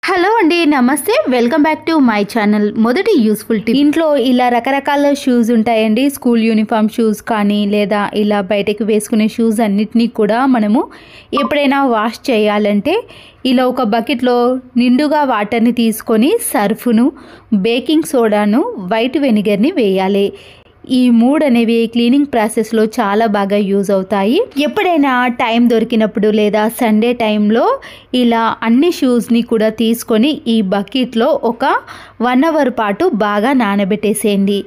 Hello అండి, నమస్తే. Welcome back to my channel. మొదటి యూస్ఫుల్ టిప్. ఇంట్లో ఇలా రకరకాల షూస్ ఉంటాయండి. స్కూల్ యూనిఫామ్ షూస్ కానీ లేదా ఇలా బయటకు వేసుకునే షూస్ అన్నిటినీ కూడా మనము ఎప్పుడైనా వాష్ చేయాలంటే ఇలా ఒక బకెట్లో నిండుగా వాటర్ని తీసుకొని సర్ఫును, బేకింగ్ సోడాను, వైట్ వెనిగర్ని వేయాలి. ఈ మూడు అనేవి క్లీనింగ్ ప్రాసెస్లో చాలా బాగా యూజ్ అవుతాయి. ఎప్పుడైనా టైం దొరికినప్పుడు లేదా సండే టైంలో ఇలా అన్ని షూస్ని కూడా తీసుకొని ఈ బకెట్లో ఒక 1 అవర్ పాటు బాగా నానబెట్టేసేయండి.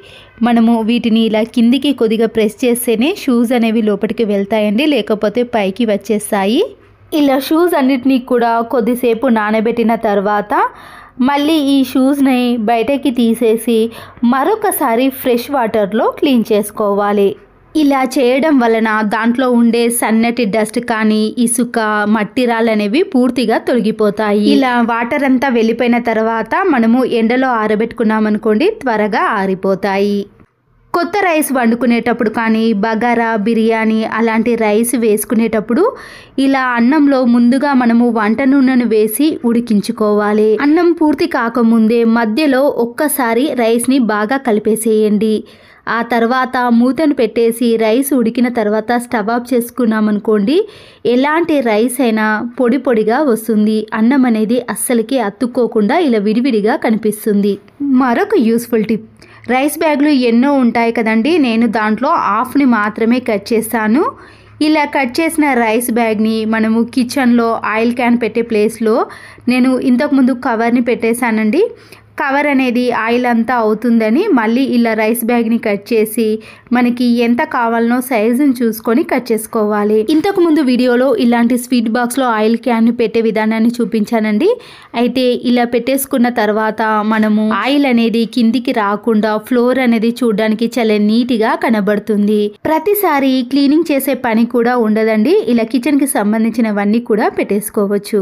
మనము వీటిని ఇలా కిందికి కొద్దిగా ప్రెస్ చేస్తేనే షూస్ అనేవి లోపలికి వెళ్తాయండి, లేకపోతే పైకి వచ్చేస్తాయి. ఇలా షూస్ అన్నిటినీ కూడా కొద్దిసేపు నానబెట్టిన తర్వాత మళ్ళీ ఈ షూస్ని బయటకి తీసేసి మరొకసారి ఫ్రెష్ వాటర్లో క్లీన్ చేసుకోవాలి. ఇలా చేయడం వలన దాంట్లో ఉండే సన్నటి డస్ట్ కానీ ఇసుక, మట్టి రాళ్ళు అనేవి పూర్తిగా తొలగిపోతాయి. ఇలా వాటర్ అంతా వెళ్ళిపోయిన తర్వాత మనము ఎండలో ఆరబెట్టుకున్నామనుకోండి, త్వరగా ఆరిపోతాయి. కొత్త రైస్ వండుకునేటప్పుడు కానీ బగారా, బిర్యానీ అలాంటి రైస్ వేసుకునేటప్పుడు ఇలా అన్నంలో ముందుగా మనము వంట నూనెను వేసి ఉడికించుకోవాలి. అన్నం పూర్తి కాకముందే మధ్యలో ఒక్కసారి రైస్ని బాగా కలిపేసేయండి. ఆ తర్వాత మూతను పెట్టేసి రైస్ ఉడికిన తర్వాత స్టవ్ ఆఫ్ చేసుకున్నామనుకోండి, ఎలాంటి రైస్ అయినా పొడి పొడిగా వస్తుంది. అన్నం అనేది అస్సలకి అతుక్కోకుండా ఇలా విడివిడిగా కనిపిస్తుంది. మరొక యూస్ఫుల్ టిప్. రైస్ బ్యాగ్లు ఎన్నో ఉంటాయి కదండి, నేను దాంట్లో హాఫ్ని మాత్రమే కట్ చేస్తాను. ఇలా కట్ చేసిన రైస్ బ్యాగ్ని మనము కిచెన్లో ఆయిల్ క్యాన్ పెట్టే ప్లేస్లో నేను ఇంతకుముందు కవర్ని పెట్టేశానండి. కవర్ అనేది ఆయిల్ అంతా అవుతుందని మళ్ళీ ఇలా రైస్ బ్యాగ్ని కట్ చేసి మనకి ఎంత కావాలనో సైజుని చూసుకొని కట్ చేసుకోవాలి. ఇంతకుముందు వీడియోలో ఇలాంటి స్వీట్ బాక్స్లో ఆయిల్ క్యాన్ని పెట్టే విధానాన్ని చూపించానండి. అయితే ఇలా పెట్టేసుకున్న తర్వాత మనము ఆయిల్ అనేది కిందికి రాకుండా ఫ్లోర్ అనేది చూడడానికి చాలా నీట్గా కనబడుతుంది. ప్రతిసారి క్లీనింగ్ చేసే పని కూడా ఉండదండి. ఇలా కిచెన్కి సంబంధించినవన్నీ కూడా పెట్టేసుకోవచ్చు.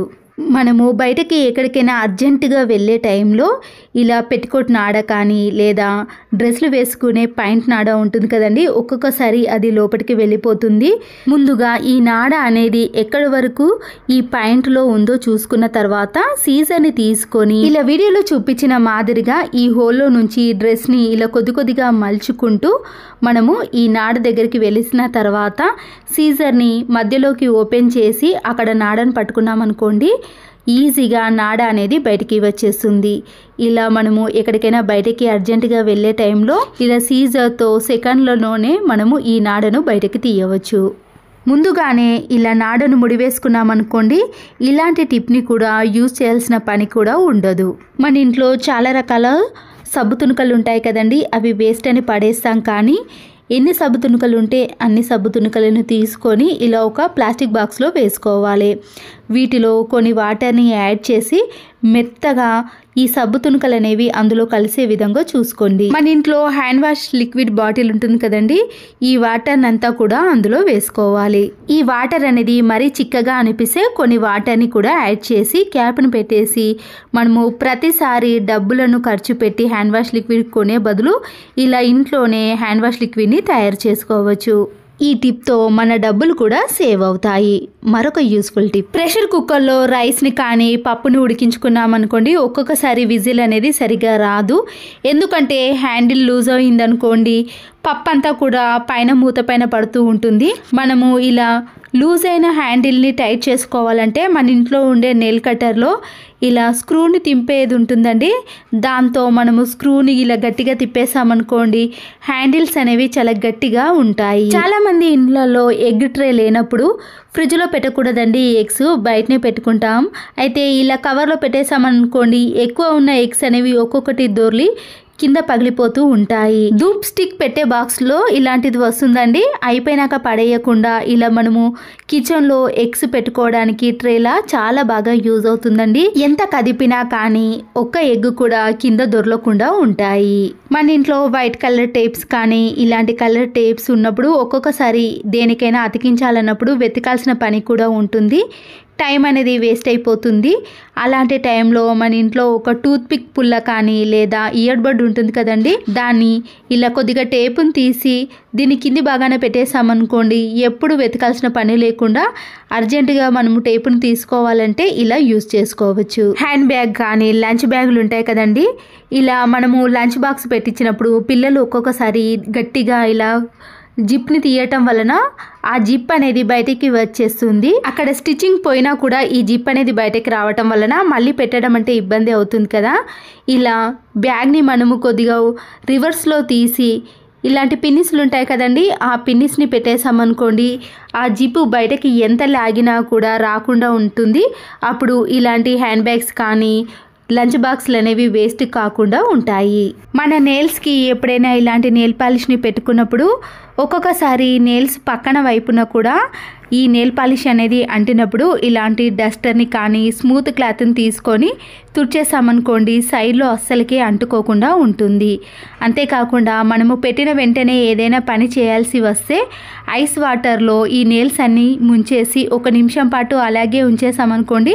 మనము బయటకి ఎక్కడికైనా అర్జెంటుగా వెళ్ళే టైంలో ఇలా పెట్టికోట్ నాడ కానీ లేదా డ్రెస్లు వేసుకునే పాయింట్ నాడ ఉంటుంది కదండి, ఒక్కొక్కసారి అది లోపలికి వెళ్ళిపోతుంది. ముందుగా ఈ నాడ అనేది ఎక్కడి వరకు ఈ పాయింట్లో ఉందో చూసుకున్న తర్వాత సీజర్ని తీసుకొని ఇలా వీడియోలో చూపించిన మాదిరిగా ఈ హోల్లో నుంచి డ్రెస్ని ఇలా కొద్ది కొద్దిగా మలుచుకుంటూ మనము ఈ నాడ దగ్గరికి వెళ్ళిన తర్వాత సీజర్ని మధ్యలోకి ఓపెన్ చేసి అక్కడ నాడను పట్టుకున్నామనుకోండి, ఈజీగా నాడ అనేది బయటికి వచ్చేస్తుంది. ఇలా మనము ఎక్కడికైనా బయటికి అర్జెంటుగా వెళ్ళే టైంలో ఇలా సీజర్తో సెకండ్లలోనే మనము ఈ నాడను బయటకి తీయవచ్చు. ముందుగానే ఇలా నాడను ముడివేసుకున్నామనుకోండి, ఇలాంటి టిప్ని కూడా యూజ్ చేయాల్సిన పని కూడా ఉండదు. మన ఇంట్లో చాలా రకాల సబ్బు తునుకలు ఉంటాయి కదండి, అవి వేస్ట్ అని పడేస్తాం. కానీ ఎన్ని సబ్బు తునుకలు ఉంటే అన్ని సబ్బు తునుకలను తీసుకొని ఇలా ఒక ప్లాస్టిక్ బాక్స్లో వేసుకోవాలి. వీటిలో కొన్ని వాటర్ని యాడ్ చేసి మెత్తగా ఈ సబ్బు తునుకలు అనేవి అందులో కలిసే విధంగా చూసుకోండి. మన ఇంట్లో హ్యాండ్ వాష్ లిక్విడ్ బాటిల్ ఉంటుంది కదండి, ఈ వాటర్ని అంతా కూడా అందులో వేసుకోవాలి. ఈ వాటర్ అనేది మరీ చిక్కగా అనిపిస్తే కొన్ని వాటర్ని కూడా యాడ్ చేసి క్యాప్ను పెట్టేసి మనము ప్రతిసారి డబ్బులను ఖర్చు పెట్టి హ్యాండ్ వాష్ లిక్విడ్ కొనే బదులు ఇలా ఇంట్లోనే హ్యాండ్ వాష్ లిక్విడ్ని తయారు చేసుకోవచ్చు. ఈ టిప్తో మన డబ్బులు కూడా సేవ్ అవుతాయి. మరొక యూస్ఫుల్ టిప్. ప్రెషర్ కుక్కర్లో రైస్ని కానీ పప్పుని ఉడికించుకున్నామనుకోండి, ఒక్కొక్కసారి విజిల్ అనేది సరిగా రాదు. ఎందుకంటే హ్యాండిల్ లూజ్ అయిందనుకోండి, పప్పు అంతా కూడా పైన మూత పైన పడుతూ ఉంటుంది. మనము ఇలా లూజ్ అయిన హ్యాండిల్ని టైట్ చేసుకోవాలంటే మన ఇంట్లో ఉండే నెయిల్ కట్టర్లో ఇలా స్క్రూని తింపేది ఉంటుందండి. దాంతో మనము స్క్రూని ఇలా గట్టిగా తిప్పేసామనుకోండి, హ్యాండిల్స్ అనేవి చాలా గట్టిగా ఉంటాయి. చాలామంది ఇండ్లలో ఎగ్ ట్రే లేనప్పుడు ఫ్రిడ్జ్లో పెట్టకూడదండి, ఎగ్స్ బయటనే పెట్టుకుంటాం. అయితే ఇలా కవర్లో పెట్టేసామనుకోండి, ఎక్కువ ఉన్న ఎగ్స్ అనేవి ఒక్కొక్కటి దొర్లి కింద పగిలిపోతూ ఉంటాయి. ధూప్ స్టిక్ పెట్టే బాక్స్లో ఇలాంటిది వస్తుందండి. అయిపోయినాక పడేయకుండా ఇలా మనము కిచెన్లో ఎగ్స్ పెట్టుకోవడానికి ట్రేలా చాలా బాగా యూజ్ అవుతుందండి. ఎంత కదిపినా కానీ ఒక్క ఎగ్ కూడా కింద దొరలకుండా ఉంటాయి. మన ఇంట్లో వైట్ కలర్ టేప్స్ కానీ ఇలాంటి కలర్ టేప్స్ ఉన్నప్పుడు ఒక్కొక్కసారి దేనికైనా అతికించాలన్నప్పుడు వెతకాల్సిన పని కూడా ఉంటుంది. టైం అనేది వేస్ట్ అయిపోతుంది. అలాంటి టైంలో మన ఇంట్లో ఒక టూత్పిక్ పుల్ల కానీ లేదా ఇయర్ బడ్ ఉంటుంది కదండి, దాన్ని ఇలా కొద్దిగా టేపుని తీసి దీని కింది భాగాన పెట్టేసామనుకోండి, ఎప్పుడు వెతకాల్సిన పని లేకుండా అర్జెంటుగా మనము టేపుని తీసుకోవాలంటే ఇలా యూజ్ చేసుకోవచ్చు. హ్యాండ్ బ్యాగ్ కానీ లంచ్ బ్యాగులు ఉంటాయి కదండి, ఇలా మనము లంచ్ బాక్స్ పెట్టించినప్పుడు పిల్లలు ఒక్కొక్కసారి గట్టిగా ఇలా జిప్ని తీయటం వలన ఆ జిప్ అనేది బయటికి వచ్చేస్తుంది. అక్కడ స్టిచ్చింగ్ పోయినా కూడా ఈ జిప్ అనేది బయటకి రావటం వలన మళ్ళీ పెట్టడం అంటే ఇబ్బంది అవుతుంది కదా. ఇలా బ్యాగ్ని మనము కొద్దిగా రివర్స్లో తీసి ఇలాంటి పిన్నిస్లు ఉంటాయి కదండి, ఆ పిన్నిస్ని పెట్టేసామనుకోండి, ఆ జిప్పు బయటకి ఎంత లాగినా కూడా రాకుండా ఉంటుంది. అప్పుడు ఇలాంటి హ్యాండ్ బ్యాగ్స్ కానీ లంచ్ బాక్స్లు అనేవి వేస్ట్ కాకుండా ఉంటాయి. మన నెయిల్స్కి ఎప్పుడైనా ఇలాంటి నెయిల్ పాలిష్ని పెట్టుకున్నప్పుడు ఒక్కొక్కసారి నెయిల్స్ పక్కన వైపున కూడా ఈ నెయిల్ పాలిష్ అనేది అంటినప్పుడు ఇలాంటి డస్టర్ని కానీ స్మూత్ క్లాత్ని తీసుకొని తుడిచేసామనుకోండి, సైడ్లో అస్సలకే అంటుకోకుండా ఉంటుంది. అంతేకాకుండా మనము పెట్టిన వెంటనే ఏదైనా పని చేయాల్సి వస్తే ఐస్ వాటర్లో ఈ నెయిల్స్ అన్నీ ముంచేసి 1 నిమిషం పాటు అలాగే ఉంచేసామనుకోండి,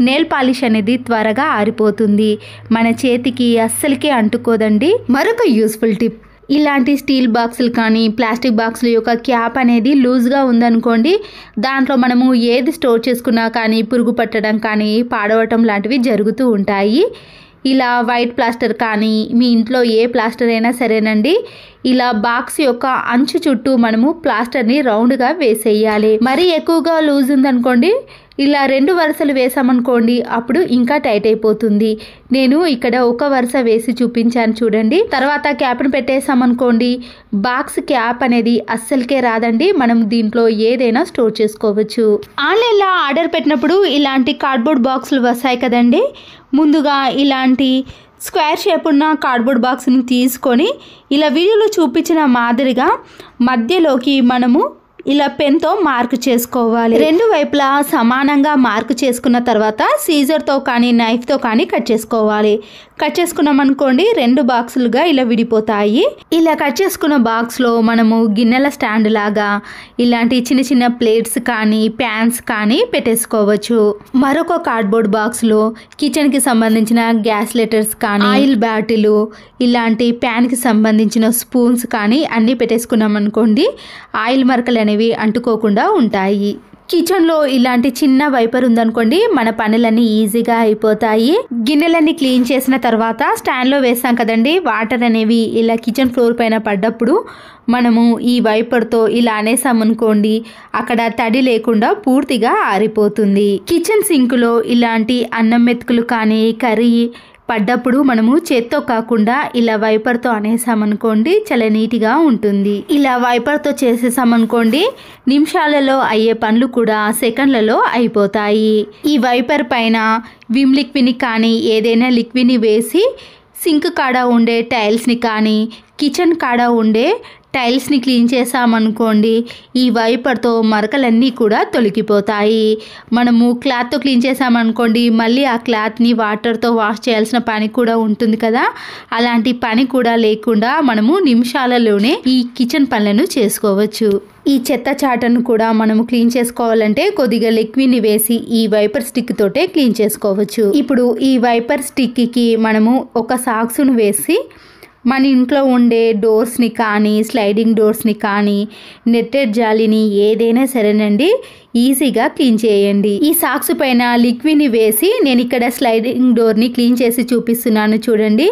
నెయిల్ పాలిష్ అనేది త్వరగా ఆరిపోతుంది, మన చేతికి అస్సలకే అంటుకోదండి. మరొక యూస్ఫుల్ టిప్, ఇలాంటి స్టీల్ బాక్సులు కానీ ప్లాస్టిక్ బాక్సుల యొక్క క్యాప్ అనేది లూజ్గా ఉందనుకోండి, దాంట్లో మనము ఏది స్టోర్ చేసుకున్నా కానీ పురుగు పట్టడం కానీ పాడవటం లాంటివి జరుగుతూ ఉంటాయి. ఇలా వైట్ ప్లాస్టర్ కానీ మీ ఇంట్లో ఏ ప్లాస్టర్ అయినా సరేనండి, ఇలా బాక్స్ యొక్క అంచు చుట్టూ మనము ప్లాస్టర్ని రౌండ్గా వేసేయాలి. మరీ ఎక్కువగా లూజ్ ఉందనుకోండి, ఇలా 2 వరుసలు వేసామనుకోండి, అప్పుడు ఇంకా టైట్ అయిపోతుంది. నేను ఇక్కడ ఒక వరుస వేసి చూపించాను చూడండి. తర్వాత క్యాప్ని పెట్టేసామనుకోండి, బాక్స్ క్యాప్ అనేది అస్సలకే రాదండి. మనం దీంట్లో ఏదైనా స్టోర్ చేసుకోవచ్చు. ఆన్లైన్లో ఆర్డర్ పెట్టినప్పుడు ఇలాంటి కార్డ్బోర్డ్ బాక్సులు వస్తాయి కదండి, ముందుగా ఇలాంటి స్క్వేర్ షేప్ ఉన్న కార్డ్బోర్డ్ బాక్స్ని తీసుకొని ఇలా వీడియోలో చూపించిన మాదిరిగా మధ్యలోకి మనము ఇలా పెన్తో మార్క్ చేసుకోవాలి. 2 వైపులా సమానంగా మార్క్ చేసుకున్న తర్వాత సీజర్తో కానీ నైఫ్తో కానీ కట్ చేసుకోవాలి. కట్ చేసుకున్నాం అనుకోండి, 2 బాక్సులుగా ఇలా విడిపోతాయి. ఇలా కట్ చేసుకున్న బాక్స్లో మనము గిన్నెల స్టాండ్ లాగా ఇలాంటి చిన్న చిన్న ప్లేట్స్ కానీ ప్యాన్స్ కానీ పెట్టేసుకోవచ్చు. మరొక కార్డ్బోర్డ్ బాక్స్లో కిచెన్కి సంబంధించిన గ్యాస్ లెటర్స్ కానీ ఆయిల్ బాటిల్, ఇలాంటి ప్యాన్కి సంబంధించిన స్పూన్స్ కానీ అన్నీ పెట్టేసుకున్నాం అనుకోండి, ఆయిల్ మరకలు అనేవి అంటుకోకుండా ఉంటాయి. కిచెన్లో ఇలాంటి చిన్న వైపర్ ఉందనుకోండి, మన పనులన్నీ ఈజీగా అయిపోతాయి. గిన్నెలన్నీ క్లీన్ చేసిన తర్వాత స్టాండ్లో వేస్తాం కదండి, వాటర్ అనేవి ఇలా కిచెన్ ఫ్లోర్ పైన పడ్డప్పుడు మనము ఈ వైపర్తో ఇలా అనేసామనుకోండి, అక్కడ తడి లేకుండా పూర్తిగా ఆరిపోతుంది. కిచెన్ సింక్లో ఇలాంటి అన్నం మెతుకులు కానీ కర్రీ పడ్డప్పుడు మనము చేత్తో కాకుండా ఇలా వైపర్తో అనేసామనుకోండి, చాలా నీట్గా ఉంటుంది. ఇలా వైపర్తో చేసేసామనుకోండి, నిమిషాలలో అయ్యే పనులు కూడా సెకండ్లలో అయిపోతాయి. ఈ వైపర్ పైన విమ్ లిక్విడ్ని కానీ ఏదైనా లిక్విడ్ని వేసి సింక్ కాడ ఉండే టైల్స్ని కానీ కిచెన్ కాడ ఉండే టైల్స్ని క్లీన్ చేసామనుకోండి, ఈ వైపర్తో మరకలన్నీ కూడా తొలగిపోతాయి. మనము క్లాత్తో క్లీన్ చేసామనుకోండి, మళ్ళీ ఆ క్లాత్ని వాటర్తో వాష్ చేయాల్సిన పని కూడా ఉంటుంది కదా, అలాంటి పని కూడా లేకుండా మనము నిమిషాలలోనే ఈ కిచెన్ పనులను చేసుకోవచ్చు. ఈ చెత్త చాటను కూడా మనము క్లీన్ చేసుకోవాలంటే కొద్దిగా లిక్విడ్ని వేసి ఈ వైపర్ స్టిక్ తోటే క్లీన్ చేసుకోవచ్చు. ఇప్పుడు ఈ వైపర్ స్టిక్కి మనము ఒక సాక్స్ను వేసి మన ఇంట్లో ఉండే డోర్స్ని కానీ స్లైడింగ్ డోర్స్ని కానీ నెట్టెడ్ జాలిని ఏదైనా సరేనండి ఈజీగా క్లీన్ చేయండి. ఈ సాక్స్ పైన లిక్విడ్ని వేసి నేను ఇక్కడ స్లైడింగ్ డోర్ని క్లీన్ చేసి చూపిస్తున్నాను చూడండి.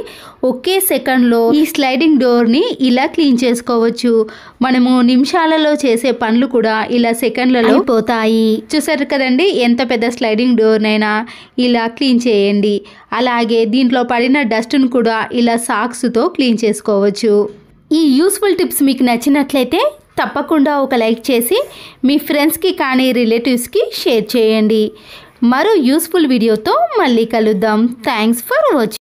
ఒకే సెకండ్లో ఈ స్లైడింగ్ డోర్ని ఇలా క్లీన్ చేసుకోవచ్చు. మనము నిమిషాలలో చేసే పనులు కూడా ఇలా సెకండ్లలో అయిపోతాయి. చూసారు కదండి, ఎంత పెద్ద స్లైడింగ్ డోర్నైనా ఇలా క్లీన్ చేయండి. అలాగే దీంట్లో పడిన డస్ట్ను కూడా ఇలా సాక్స్తో క్లీన్ చేసుకోవచ్చు. ఈ యూస్ఫుల్ టిప్స్ మీకు నచ్చినట్లయితే తప్పకుండా ఒక లైక్ చేసి మీ ఫ్రెండ్స్కి కానీ రిలేటివ్స్కి షేర్ చేయండి. మరో యూస్ఫుల్ వీడియోతో మళ్ళీ కలుద్దాం. Thanks for watching.